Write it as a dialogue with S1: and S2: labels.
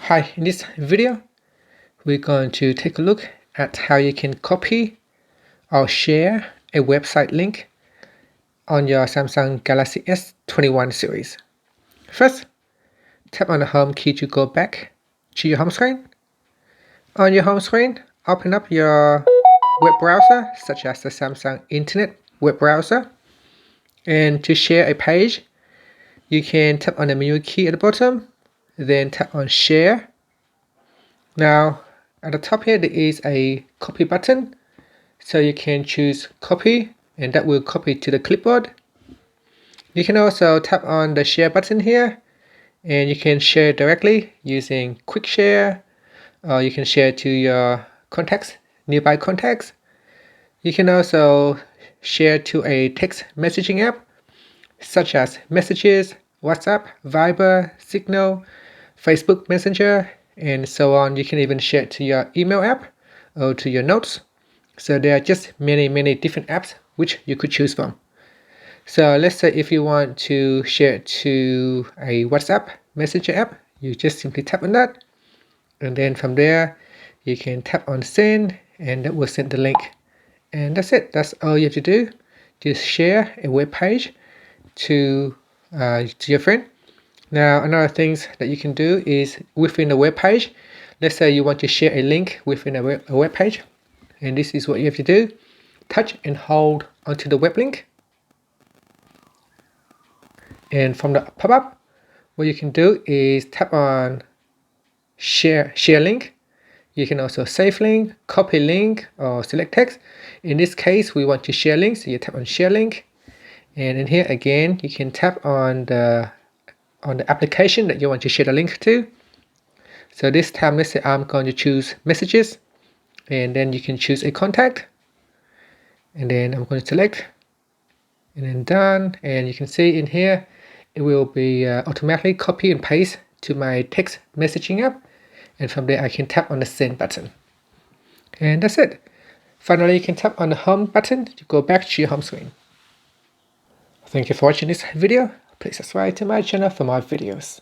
S1: Hi, in this video, we're going to take a look at how you can copy or share a website link on your Samsung Galaxy S21 series. First, tap on the home key to go back to your home screen. On your home screen, open up your web browser, such as the Samsung Internet web browser. And to share a page, you can tap on the menu key at the bottom, then tap on Share. Now, at the top here, there is a copy button. So you can choose copy, and that will copy to the clipboard. You can also tap on the share button here, and you can share directly using quick share, or you can share to your contacts, nearby contacts. You can also share to a text messaging app, such as Messages, WhatsApp, Viber, Signal, Facebook Messenger, and so on. You can even share to your email app or to your notes. So there are just many different apps which you could choose from. So let's say if you want to share it to a WhatsApp Messenger app, you just simply tap on that. And then from there, you can tap on send, and that will send the link. And that's it. That's all you have to do. Just share a web page to your friend. Now, another things that you can do is within the web page. Let's say you want to share a link within a web page. And this is what you have to do. Touch and hold onto the web link. And from the pop-up, what you can do is tap on share link. You can also save link, copy link, or select text. In this case, we want to share link, so you tap on share link. And in here again, you can tap on the application that you want to share the link to. So this time, let's say I'm going to choose Messages, and then you can choose a contact. And then I'm going to select, and then done. And you can see in here, it will be automatically copy and paste to my text messaging app. And from there, I can tap on the send button. And that's it. Finally, you can tap on the home button to go back to your home screen. Thank you for watching this video. Please subscribe to my channel for more videos.